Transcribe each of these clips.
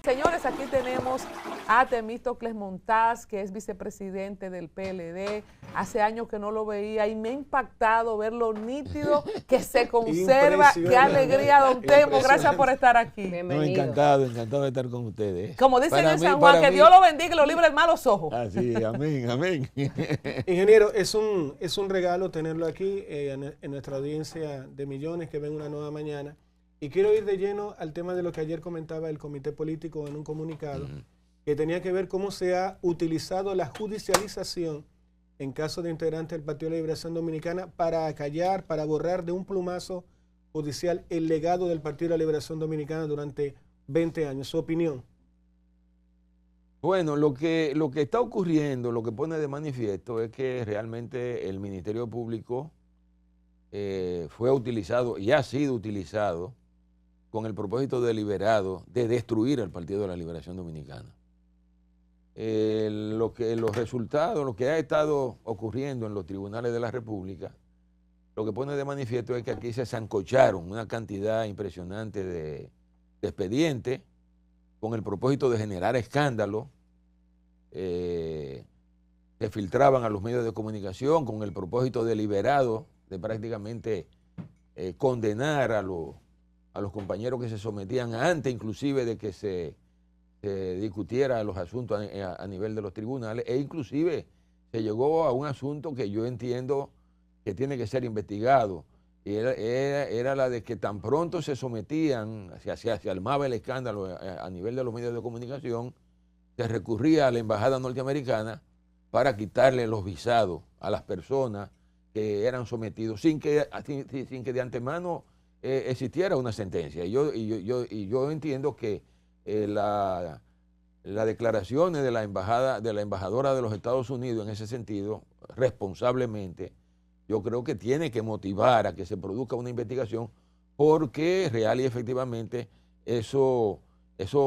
Señores, aquí tenemos a Temístocles Montaz, que es vicepresidente del PLD. Hace años que no lo veía y me ha impactado ver lo nítido que se conserva. ¡Qué alegría, don Temo! Gracias por estar aquí. No, encantado de estar con ustedes. Como dicen en San Juan, que Dios lo bendiga y lo libre de malos ojos. Así, amén, amén. Ingeniero, es un regalo tenerlo aquí en nuestra audiencia de millones que ven una nueva mañana. Y quiero ir de lleno al tema de lo que ayer comentaba el Comité Político en un comunicado, que tenía que ver cómo se ha utilizado la judicialización en caso de integrantes del Partido de la Liberación Dominicana para acallar, para borrar de un plumazo judicial el legado del Partido de la Liberación Dominicana durante 20 años. ¿Su opinión? Bueno, lo que está ocurriendo, lo que pone de manifiesto es que realmente el Ministerio Público fue utilizado y ha sido utilizado con el propósito deliberado de destruir al Partido de la Liberación Dominicana. Los resultados, lo que ha estado ocurriendo en los tribunales de la República, lo que pone de manifiesto es que aquí se sancocharon una cantidad impresionante de expedientes con el propósito de generar escándalo. Se filtraban a los medios de comunicación con el propósito deliberado de prácticamente condenar a los compañeros que se sometían antes inclusive de que se discutiera los asuntos a nivel de los tribunales, e inclusive se llegó a un asunto que yo entiendo que tiene que ser investigado, y era la de que tan pronto se sometían, se armaba el escándalo a nivel de los medios de comunicación, se recurría a la embajada norteamericana para quitarle los visados a las personas que eran sometidos sin que de antemano existiera una sentencia. Y yo entiendo que las declaraciones de la embajadora de los Estados Unidos en ese sentido, responsablemente, yo creo que tiene que motivar a que se produzca una investigación, porque real y efectivamente eso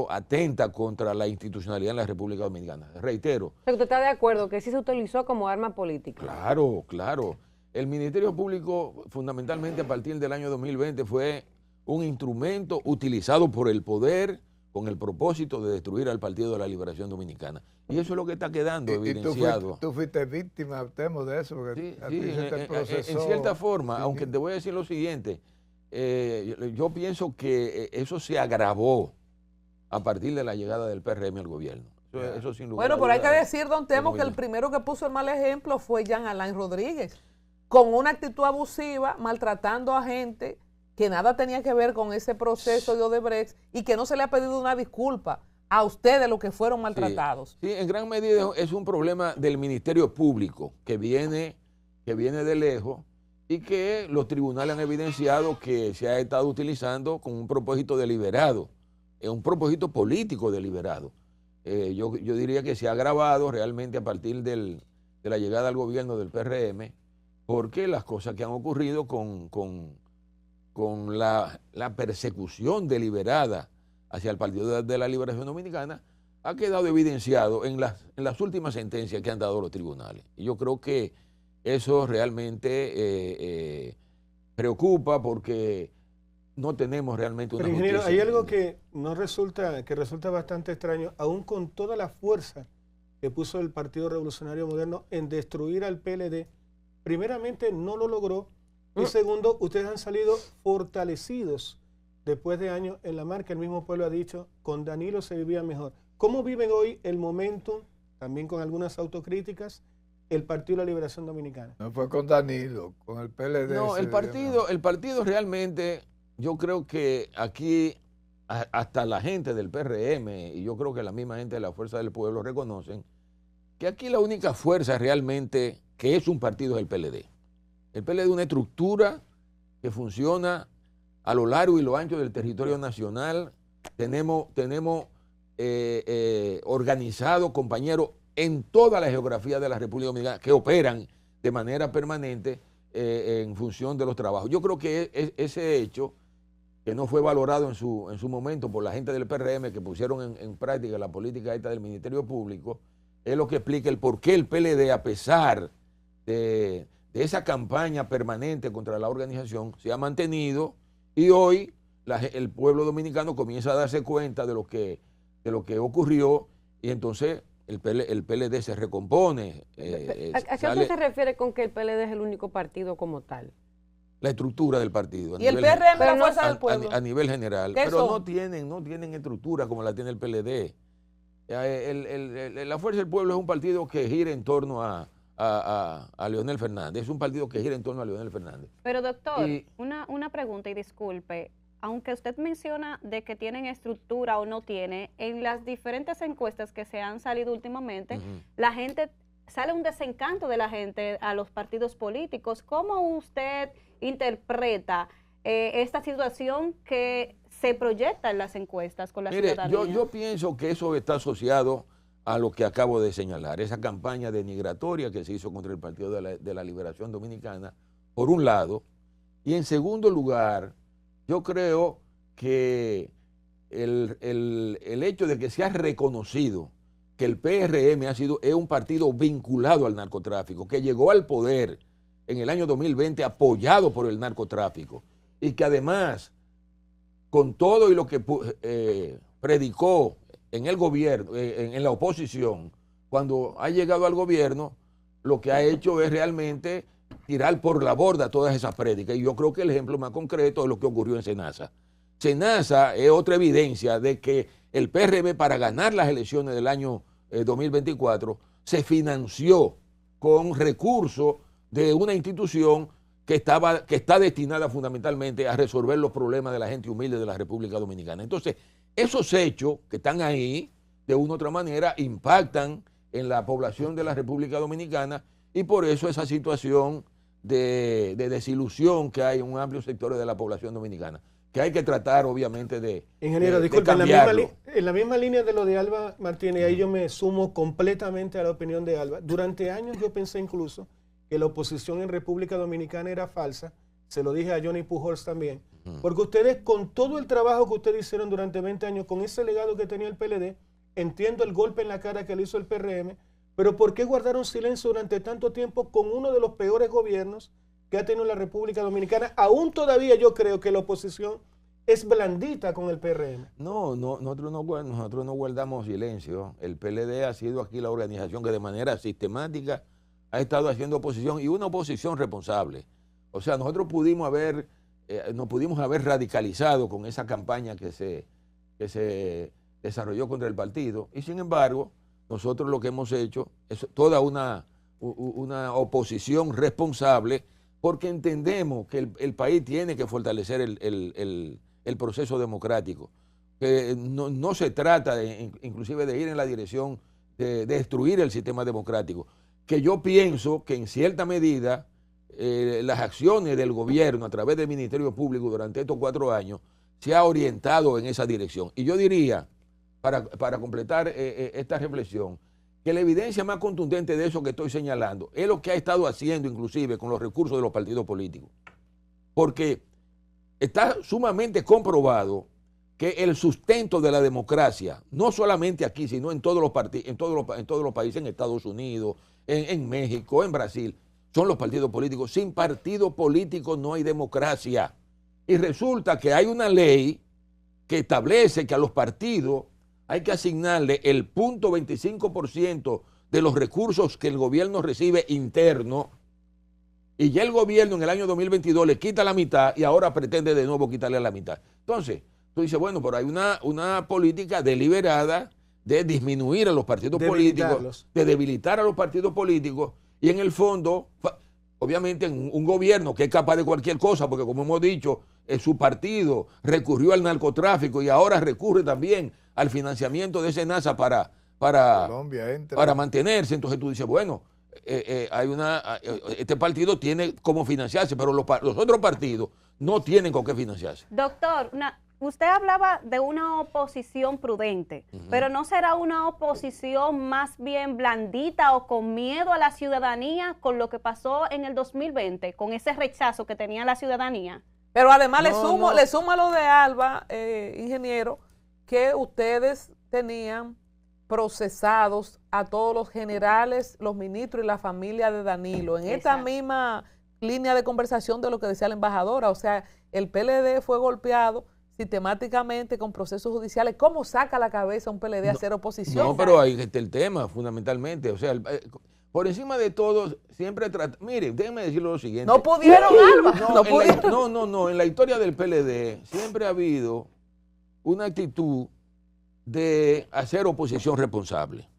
atenta contra la institucionalidad en la República Dominicana. Reitero. Pero usted está de acuerdo que sí se utilizó como arma política. Claro, claro. El Ministerio Público, fundamentalmente a partir del año 2020, fue un instrumento utilizado por el poder con el propósito de destruir al Partido de la Liberación Dominicana. Y eso es lo que está quedando evidenciado. Tú fuiste víctima, temo de eso, porque en cierta forma, sí, aunque te voy a decir lo siguiente, yo pienso que eso se agravó a partir de la llegada del PRM al gobierno. Eso sin lugar bueno, pero hay que decir, don Temo, que el primero que puso el mal ejemplo fue Jean Alain Rodríguez, con una actitud abusiva, maltratando a gente que nada tenía que ver con ese proceso de Odebrecht y que no se le ha pedido una disculpa a ustedes los que fueron maltratados. Sí, en gran medida es un problema del Ministerio Público que viene de lejos y que los tribunales han evidenciado que se ha estado utilizando con un propósito deliberado, un propósito político deliberado. Yo diría que se ha agravado realmente a partir de la llegada al gobierno del PRM, porque las cosas que han ocurrido con la persecución deliberada hacia el Partido de la Liberación Dominicana ha quedado evidenciado en las últimas sentencias que han dado los tribunales. Y yo creo que eso realmente preocupa, porque no tenemos realmente una justicia. Pero, ingeniero, hay algo que resulta bastante extraño, aún con toda la fuerza que puso el Partido Revolucionario Moderno en destruir al PLD. Primeramente, no lo logró. Y segundo, ustedes han salido fortalecidos después de años en la marca. El mismo pueblo ha dicho, con Danilo se vivía mejor. ¿Cómo viven hoy el momentum, también con algunas autocríticas, el Partido de la Liberación Dominicana? No fue con Danilo, con el PLD. No, el partido realmente, yo creo que aquí hasta la gente del PRM, y yo creo que la misma gente de la Fuerza del Pueblo reconocen que aquí la única fuerza realmente que es un partido es el PLD. El PLD es una estructura que funciona a lo largo y lo ancho del territorio nacional. Tenemos organizados compañeros en toda la geografía de la República Dominicana que operan de manera permanente en función de los trabajos. Yo creo que ese hecho, que no fue valorado en su momento por la gente del PRM que pusieron en práctica la política esta del Ministerio Público, es lo que explica el por qué el PLD, a pesar de esa campaña permanente contra la organización, se ha mantenido, y hoy el pueblo dominicano comienza a darse cuenta de lo que de lo que ocurrió, y entonces el PLD se recompone. ¿A qué usted se refiere con que el PLD es el único partido como tal? La estructura del partido. Y el PRM, la fuerza del pueblo. A nivel general. ¿Qué Pero son? no tienen estructura como la tiene el PLD. La fuerza del pueblo es un partido que gira en torno a Leonel Fernández. Es un partido que gira en torno a Leonel Fernández. Pero doctor, Y- una pregunta y disculpe. Aunque usted menciona de que tienen estructura o no tiene, en las diferentes encuestas que se han salido últimamente, Ujú. la gente, sale un desencanto de la gente a los partidos políticos. ¿Cómo usted interpreta esta situación que se proyecta en las encuestas con la Mire, ciudadanía? yo pienso que eso está asociado a lo que acabo de señalar, esa campaña denigratoria que se hizo contra el Partido de la Liberación Dominicana, por un lado, y en segundo lugar, yo creo que el hecho de que se ha reconocido que el PRM es un partido vinculado al narcotráfico, que llegó al poder en el año 2020 apoyado por el narcotráfico, y que además, con todo y lo que predicó en el gobierno, en la oposición, cuando ha llegado al gobierno, lo que ha hecho es realmente tirar por la borda todas esas prédicas. Y yo creo que el ejemplo más concreto es lo que ocurrió en Senasa. Senasa es otra evidencia de que el PRM, para ganar las elecciones del año 2024, se financió con recursos de una institución que está destinada fundamentalmente a resolver los problemas de la gente humilde de la República Dominicana. Entonces, esos hechos que están ahí, de una u otra manera, impactan en la población de la República Dominicana, y por eso esa situación de desilusión que hay en un amplio sector de la población dominicana, que hay que tratar obviamente de Ingeniero, disculpe, cambiarlo. en la misma línea de lo de Alba Martínez, ahí yo me sumo completamente a la opinión de Alba. Durante años yo pensé incluso que la oposición en República Dominicana era falsa, se lo dije a Johnny Pujols también, porque ustedes, con todo el trabajo que ustedes hicieron durante 20 años, con ese legado que tenía el PLD, entiendo el golpe en la cara que le hizo el PRM, pero ¿por qué guardaron silencio durante tanto tiempo con uno de los peores gobiernos que ha tenido la República Dominicana? Aún todavía yo creo que la oposición es blandita con el PRM. No, nosotros no guardamos silencio. El PLD ha sido aquí la organización que de manera sistemática ha estado haciendo oposición, y una oposición responsable. O sea, nosotros nos pudimos haber radicalizado con esa campaña que se desarrolló contra el partido, y sin embargo, nosotros lo que hemos hecho es toda una oposición responsable, porque entendemos que el país tiene que fortalecer el proceso democrático. Que no se trata inclusive de ir en la dirección de destruir el sistema democrático, que yo pienso que en cierta medida las acciones del gobierno a través del Ministerio Público durante estos 4 años se ha orientado en esa dirección. Y yo diría, para completar esta reflexión, que la evidencia más contundente de eso que estoy señalando es lo que ha estado haciendo inclusive con los recursos de los partidos políticos. Porque está sumamente comprobado que el sustento de la democracia, no solamente aquí, sino en todos los países, en Estados Unidos, en México, en Brasil, son los partidos políticos. Sin partido político no hay democracia. Y resulta que hay una ley que establece que a los partidos hay que asignarle el 0.25% de los recursos que el gobierno recibe interno, y ya el gobierno en el año 2022 le quita la mitad y ahora pretende de nuevo quitarle la mitad. Entonces, tú dices, bueno, pero hay una política deliberada de disminuir a los partidos políticos, de debilitar a los partidos políticos, y en el fondo, obviamente en un gobierno que es capaz de cualquier cosa, porque como hemos dicho, su partido recurrió al narcotráfico y ahora recurre también al financiamiento de Senasa para mantenerse. Entonces tú dices, bueno, este partido tiene cómo financiarse, pero los otros partidos no tienen con qué financiarse. Doctor, usted hablaba de una oposición prudente, pero ¿no será una oposición más bien blandita o con miedo a la ciudadanía con lo que pasó en el 2020, con ese rechazo que tenía la ciudadanía? Pero además le sumo a lo de Alba, ingeniero, que ustedes tenían procesados a todos los generales, los ministros y la familia de Danilo, en esta misma línea de conversación de lo que decía la embajadora. O sea, el PLD fue golpeado, sistemáticamente con procesos judiciales. ¿Cómo saca la cabeza un PLD a hacer oposición? No, pero ahí está el tema, fundamentalmente. O sea, por encima de todo, siempre trata. Mire, déjenme decirlo lo siguiente. No pudieron, Alba. No, en la historia del PLD siempre ha habido una actitud de hacer oposición responsable.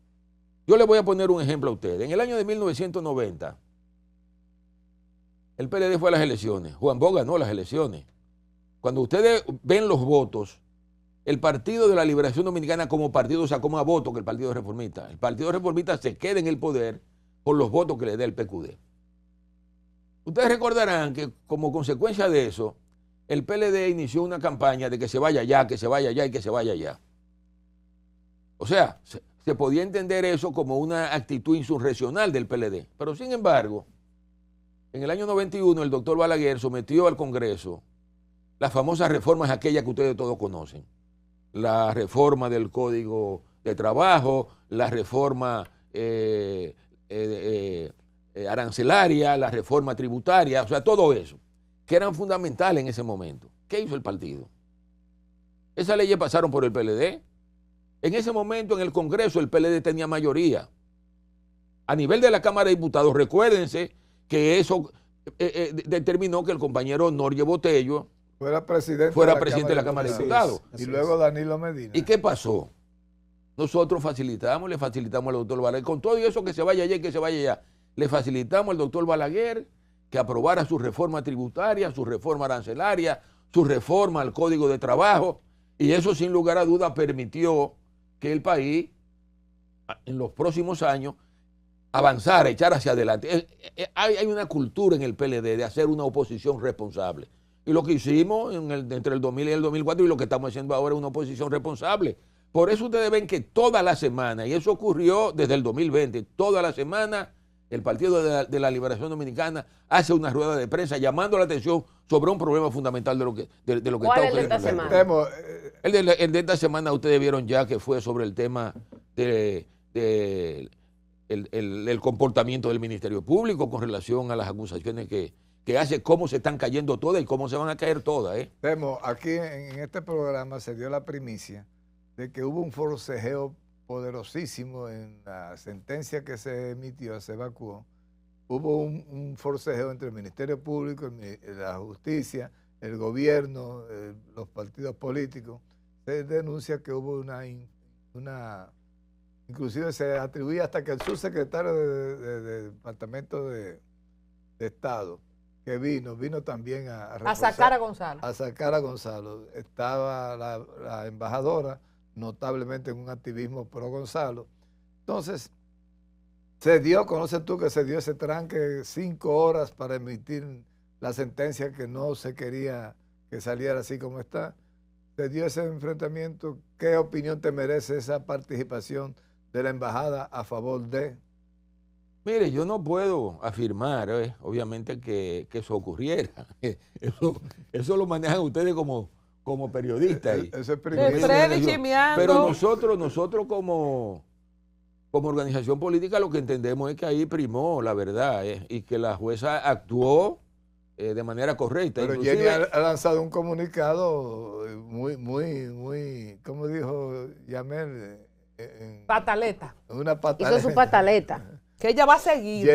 Yo le voy a poner un ejemplo a ustedes. En el año de 1990, el PLD fue a las elecciones. Juan Bosch ganó las elecciones. Cuando ustedes ven los votos, el Partido de la Liberación Dominicana como partido sacó más votos que el Partido Reformista. El Partido Reformista se queda en el poder por los votos que le da el PQD. Ustedes recordarán que como consecuencia de eso, el PLD inició una campaña de que se vaya ya, que se vaya ya y que se vaya ya. O sea, se podía entender eso como una actitud insurreccional del PLD. Pero sin embargo, en el año 91 el doctor Balaguer sometió al Congreso las famosas reformas aquellas que ustedes todos conocen. La reforma del Código de Trabajo, la reforma arancelaria, la reforma tributaria, o sea, todo eso, que eran fundamentales en ese momento. ¿Qué hizo el partido? Esas leyes pasaron por el PLD. En ese momento en el Congreso el PLD tenía mayoría. A nivel de la Cámara de Diputados, recuérdense que eso determinó que el compañero Norge Botello fuera presidente de la Cámara de Diputados. Y luego Danilo Medina. ¿Y qué pasó? Nosotros le facilitamos al doctor Balaguer, con todo eso que se vaya allá y que se vaya allá, le facilitamos al doctor Balaguer que aprobara su reforma tributaria, su reforma arancelaria, su reforma al Código de Trabajo, y eso sin lugar a duda permitió que el país en los próximos años avanzara, echar hacia adelante. Hay una cultura en el PLD de hacer una oposición responsable. Y lo que hicimos entre el 2000 y el 2004 y lo que estamos haciendo ahora es una oposición responsable. Por eso ustedes ven que toda la semana, y eso ocurrió desde el 2020, toda la semana el Partido de la Liberación Dominicana hace una rueda de prensa llamando la atención sobre un problema fundamental de lo que está ocurriendo. ¿Cuál es el de esta semana? El de esta semana ustedes vieron ya que fue sobre el tema el comportamiento del Ministerio Público con relación a las acusaciones que hace, cómo se están cayendo todas y cómo se van a caer todas. Temo, aquí en este programa se dio la primicia de que hubo un forcejeo poderosísimo en la sentencia que se emitió, se evacuó. Hubo un forcejeo entre el Ministerio Público, la justicia, el gobierno, los partidos políticos. Se denuncia que hubo inclusive se atribuía hasta que el subsecretario del Departamento de Estado, que vino también a sacar a Gonzalo. A sacar a Gonzalo. Estaba la embajadora, notablemente en un activismo pro Gonzalo. Entonces, conoces tú que se dio ese tranque 5 horas para emitir la sentencia que no se quería que saliera así como está. Se dio ese enfrentamiento. ¿Qué opinión te merece esa participación de la embajada a favor de? Mire, yo no puedo afirmar, obviamente, que eso ocurriera. Eso lo manejan ustedes como periodistas. Eso es pero nosotros como organización política lo que entendemos es que ahí primó la verdad y que la jueza actuó de manera correcta. Pero Jenny ha lanzado un comunicado muy, ¿cómo dijo Yamel? Pataleta. Una pataleta. Hizo su pataleta. Que ella va a seguir.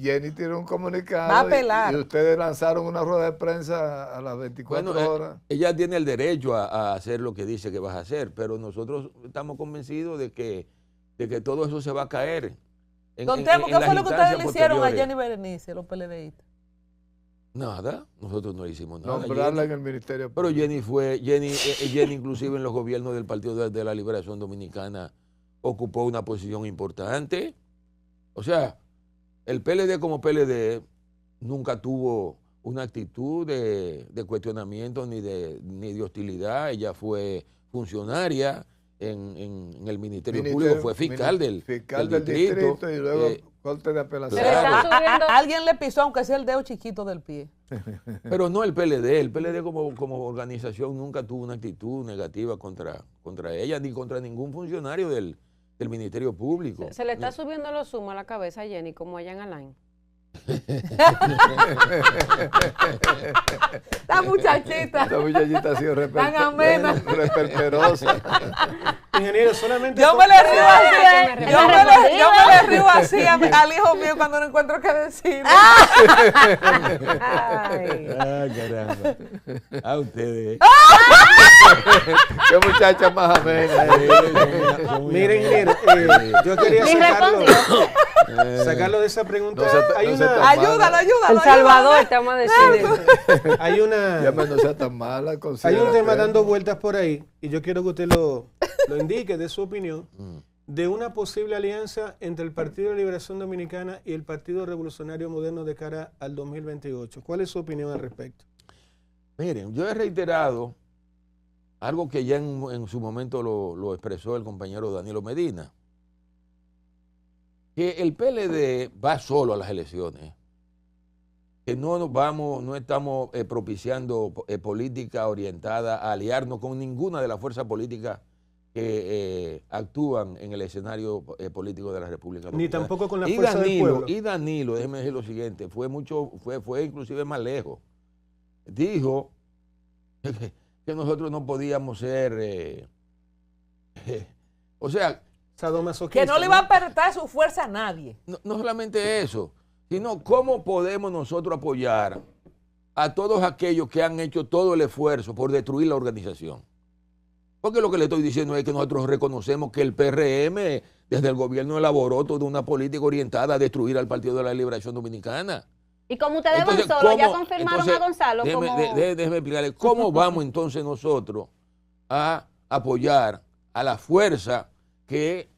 Jenny tiró un comunicado. Va a apelar. Y ustedes lanzaron una rueda de prensa a las 24 horas. Ella tiene el derecho a hacer lo que dice que vas a hacer, pero nosotros estamos convencidos de que todo eso se va a caer. Don Temo, ¿qué fue lo que ustedes le hicieron a Jenny Berenice, los PLDistas? Nada, nosotros no hicimos nada. Nombrarla en el Ministerio Público. Pero Jenny inclusive en los gobiernos del Partido de la Liberación Dominicana ocupó una posición importante. O sea, el PLD como PLD nunca tuvo una actitud de cuestionamiento ni de hostilidad. Ella fue funcionaria en el Ministerio Público, fue fiscal del distrito y luego corte de apelación. Claro. Alguien le pisó, aunque sea el dedo chiquito del pie. Pero no el PLD. El PLD como organización nunca tuvo una actitud negativa contra ella ni contra ningún funcionario del Ministerio Público. Se le está subiendo los humos a la cabeza a Jenny como allá en Alain. La muchachita. Esta muchachita ha sido Tan amena. reperperosa. Ingeniero, solamente... Yo me le río así, Ay, yo me le río así al hijo mío cuando no encuentro qué decir. Ay. Ah, caramba. A ustedes. Qué muchacha más amena. Mire, ingeniero, yo quería Ni sacarlo de esa pregunta. No se- Hay no se una- toma- Ayúdalo. El Salvador, te vamos a decir. hay una... Ya no sea tan mala. Hay un considérate. tema dando vueltas por ahí y yo quiero que usted lo indique de su opinión de una posible alianza entre el Partido de Liberación Dominicana y el Partido Revolucionario Moderno de cara al 2028. ¿Cuál es su opinión al respecto? Miren, yo he reiterado algo que ya en su momento lo expresó el compañero Danilo Medina, que el PLD va solo a las elecciones, que no estamos propiciando política orientada a aliarnos con ninguna de las fuerzas políticas que actúan en el escenario político de la República Ni Dominicana. tampoco con la fuerza del pueblo. Y Danilo, déjeme decir lo siguiente, fue inclusive más lejos. Dijo que nosotros no podíamos ser, o sea, Sadomasoquista, Que no le va a prestar su fuerza a nadie. no solamente eso, sino cómo podemos nosotros apoyar a todos aquellos que han hecho todo el esfuerzo por destruir la organización. Porque lo que le estoy diciendo es que nosotros reconocemos que el PRM desde el gobierno elaboró toda una política orientada a destruir al Partido de la Liberación Dominicana. Y como ustedes van Entonces, solos, ya ¿cómo? confirmaron Entonces, a Gonzalo déjeme, como... déjeme explicarle cómo vamos entonces nosotros a apoyar a la fuerza que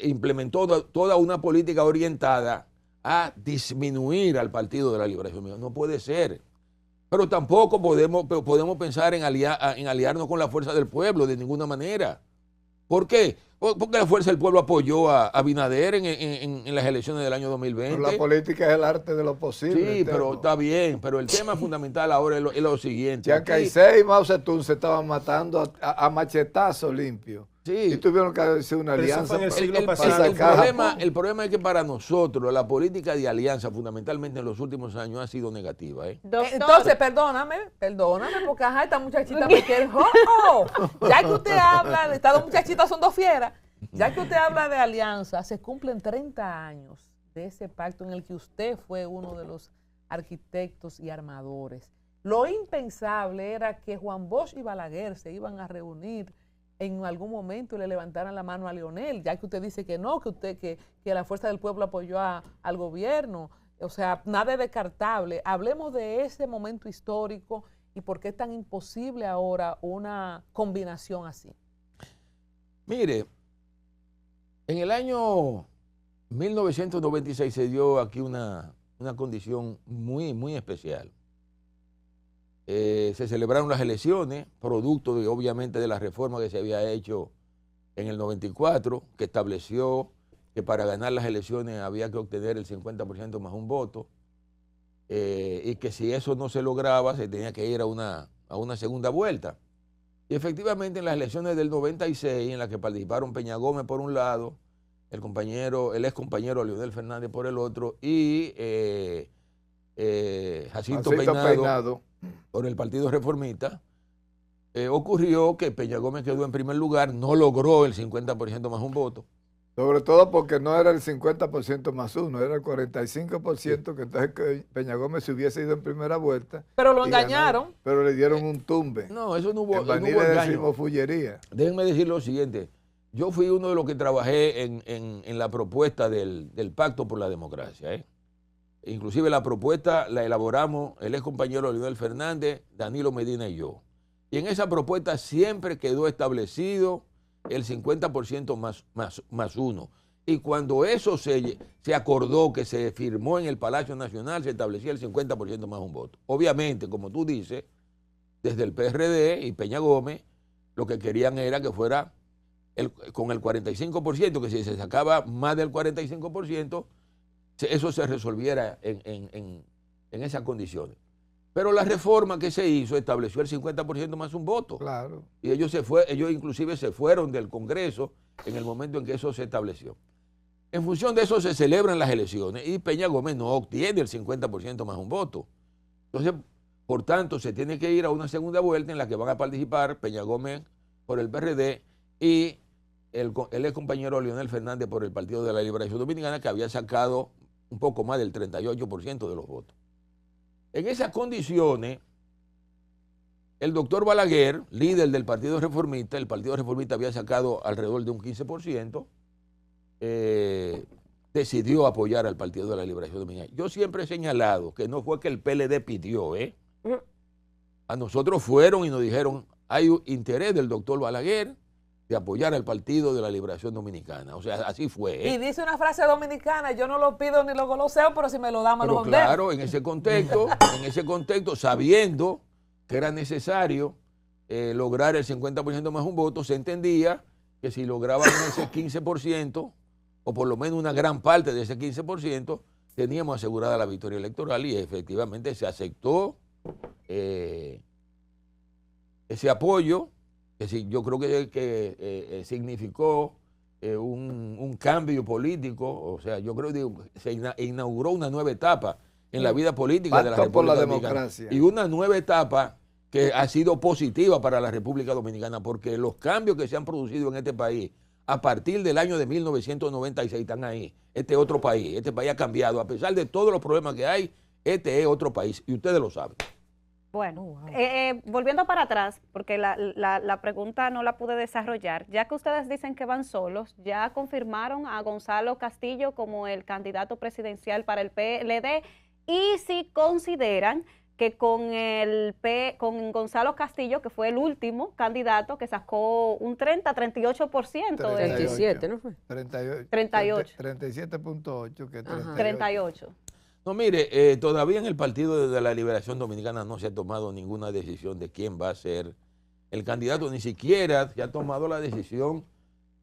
implementó toda una política orientada a disminuir al Partido de la Liberación Dominicana. No puede ser. Pero tampoco podemos pensar en aliarnos con la fuerza del pueblo de ninguna manera. ¿Por qué? Porque la fuerza del pueblo apoyó a Abinader en las elecciones del año 2020. Pero la política es el arte de lo posible. Sí, pero está bien. Pero el tema fundamental ahora es lo siguiente. Chiang Kai-shek y Mao Zedong se estaban matando a machetazos limpios. Sí. Y tuvieron que hacer una Pero eso alianza. fue en el para- siglo para pasado. sacar a Japón. El problema es que para nosotros la política de alianza fundamentalmente en los últimos años ha sido negativa. Doctor, Entonces, perdóname, porque ajá, esta muchachita me quiere. ¡Oh! Ya que usted habla de estas dos muchachitas son dos fieras, ya que usted habla de alianza, se cumplen 30 años de ese pacto en el que usted fue uno de los arquitectos y armadores. Lo impensable era que Juan Bosch y Balaguer se iban a reunir en algún momento y le levantaran la mano a Leonel, ya que usted dice que no, que la fuerza del pueblo apoyó al gobierno. O sea, nada es descartable. Hablemos de ese momento histórico y por qué es tan imposible ahora una combinación así. Mire, en el año 1996 se dio aquí una condición muy, muy especial. Se celebraron las elecciones, producto obviamente de la reforma que se había hecho en el 94, que estableció que para ganar las elecciones había que obtener el 50% más un voto, y que si eso no se lograba se tenía que ir a una segunda vuelta. Y efectivamente en las elecciones del 96, en las que participaron Peña Gómez por un lado, el ex compañero Leonel Fernández por el otro, y Jacinto Peinado por el Partido Reformista, ocurrió que Peña Gómez quedó en primer lugar, no logró el 50% más un voto. Sobre todo porque no era el 50% más uno, era el 45%, que entonces que Peña Gómez se hubiese ido en primera vuelta. Pero lo y engañaron. ganó, pero le dieron un tumbe. No, eso no hubo, En no Baní hubo le engaño. decimos fullería. Déjenme decir lo siguiente. Yo fui uno de los que trabajé en la propuesta del Pacto por la Democracia. Inclusive la propuesta la elaboramos el ex compañero Leonel Fernández, Danilo Medina y yo. Y en esa propuesta siempre quedó establecido el 50% más uno. Y cuando eso se acordó, que se firmó en el Palacio Nacional, se establecía el 50% más un voto. Obviamente, como tú dices, desde el PRD y Peña Gómez, lo que querían era que fuera con el 45%, que si se sacaba más del 45%, eso se resolviera en esas condiciones. Pero la reforma que se hizo estableció el 50% más un voto. Claro. Y ellos inclusive se fueron del Congreso en el momento en que eso se estableció. En función de eso se celebran las elecciones y Peña Gómez no obtiene el 50% más un voto. Entonces, por tanto, se tiene que ir a una segunda vuelta en la que van a participar Peña Gómez por el PRD y el ex compañero Leonel Fernández por el Partido de la Liberación Dominicana, que había sacado un poco más del 38% de los votos. En esas condiciones, el doctor Balaguer, líder del Partido Reformista, el Partido Reformista había sacado alrededor de un 15%, decidió apoyar al Partido de la Liberación Dominicana. Yo siempre he señalado que no fue que el PLD pidió, a nosotros fueron y nos dijeron, hay un interés del doctor Balaguer de apoyar al Partido de la Liberación Dominicana. O sea, así fue. Y dice una frase dominicana, yo no lo pido ni lo goloseo, pero si me lo dan, me lo ordeno. Claro, en ese contexto, sabiendo que era necesario lograr el 50% más un voto, se entendía que si lograban ese 15%, o por lo menos una gran parte de ese 15%, teníamos asegurada la victoria electoral y efectivamente se aceptó ese apoyo, que sí, yo creo que significó un cambio político. O sea, yo creo que se inauguró una nueva etapa en la vida política de la República por la Dominicana. democracia. Y una nueva etapa que ha sido positiva para la República Dominicana, porque los cambios que se han producido en este país a partir del año de 1996 están ahí. Este otro país, este país ha cambiado. A pesar de todos los problemas que hay, este es otro país y ustedes lo saben. Bueno, volviendo para atrás, porque la pregunta no la pude desarrollar, ya que ustedes dicen que van solos, ya confirmaron a Gonzalo Castillo como el candidato presidencial para el PLD, y si consideran que con Gonzalo Castillo, que fue el último candidato que sacó un 38%. 37, ¿no fue? 38. 37.8, que 38. No, mire, todavía en el Partido de la Liberación Dominicana no se ha tomado ninguna decisión de quién va a ser el candidato, ni siquiera se ha tomado la decisión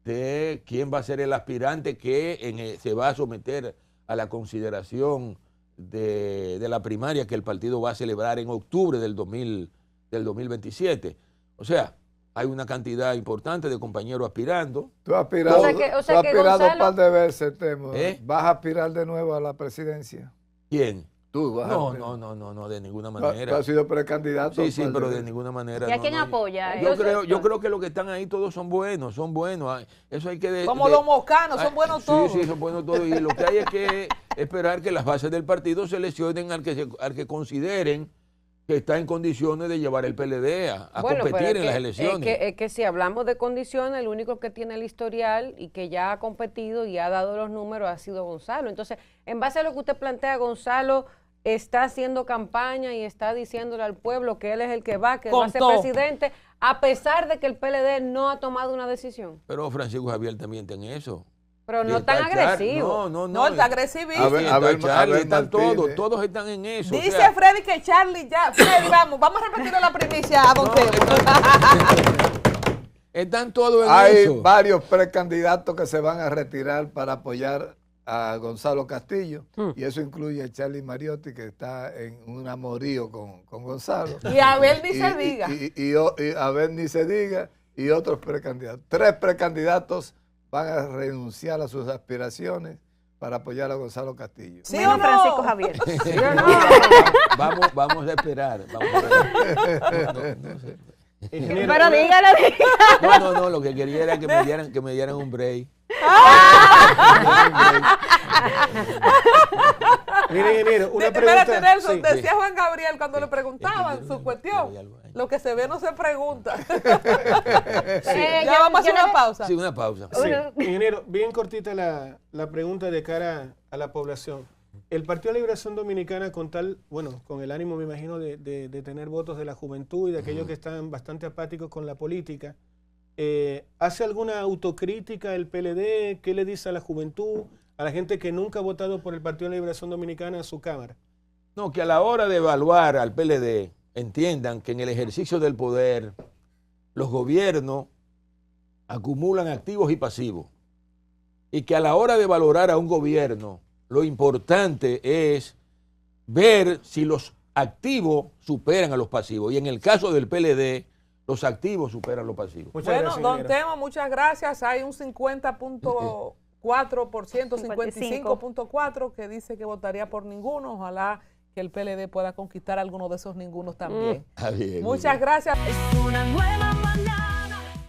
de quién va a ser el aspirante que se va a someter a la consideración de la primaria que el partido va a celebrar en octubre del 2027. O sea, hay una cantidad importante de compañeros aspirando. Tú has aspirado, Gonzalo, un par de veces, Temo. ¿Vas a aspirar de nuevo a la presidencia? ¿Quién? Tú vas No, a aspirar. no, de ninguna Tú manera. has sido precandidato. Sí, pero de ninguna manera. ¿Y a quién apoya? Yo creo que los que están ahí todos son buenos. Eso hay que... Como los mocanos, son buenos todos. Sí, son buenos todos. Y lo que hay es que esperar que las bases del partido seleccionen al que consideren que está en condiciones de llevar el PLD a competir en las elecciones. Es que si hablamos de condiciones, el único que tiene el historial y que ya ha competido y ha dado los números ha sido Gonzalo. Entonces, en base a lo que usted plantea, Gonzalo está haciendo campaña y está diciéndole al pueblo que él es el que va a ser presidente, a pesar de que el PLD no ha tomado una decisión. Pero Francisco Javier también está en eso. Pero no tan agresivo. No, está agresivísimo. Están todos están en eso. Dice Freddy que Charlie ya. Freddy, vamos a repetirle la primicia a Don Temo. Están todos en eso. Hay varios precandidatos que se van a retirar para apoyar a Gonzalo Castillo, y eso incluye a Charlie Mariotti, que está en un amorío con Gonzalo. Y a Abel ni se diga. Y a Abel ni se diga, y otros precandidatos. 3 precandidatos van a renunciar a sus aspiraciones para apoyar a Gonzalo Castillo. ¿Sí o no? Francisco Javier. ¿Sí o no? Vamos a esperar. No sé. Pero dígalo. No, lo que quería era que me dieran un break. Mire, ingeniero, una pregunta. Espérate, Nelson, Sí. decía Juan Gabriel cuando le preguntaban su cuestión. Lo que se ve no se pregunta. Ya vamos a hacer una pausa. Sí, una pausa. Sí. Ingeniero, bien cortita la pregunta de cara a la población. El Partido de la Liberación Dominicana, con el ánimo, me imagino, de tener votos de la juventud y de aquellos que están bastante apáticos con la política, ¿hace alguna autocrítica el PLD? ¿Qué le dice a la juventud, a la gente que nunca ha votado por el Partido de la Liberación Dominicana en su Cámara? No, que a la hora de evaluar al PLD, entiendan que en el ejercicio del poder, los gobiernos acumulan activos y pasivos. Y que a la hora de valorar a un gobierno, lo importante es ver si los activos superan a los pasivos. Y en el caso del PLD, los activos superan los pasivos. Bueno, don Temo, muchas gracias. Hay un 50.4% 55.4%, que dice que votaría por ninguno. Ojalá que el PLD pueda conquistar alguno de esos ningunos también. Bien, Muchas gracias. Es una nueva manera.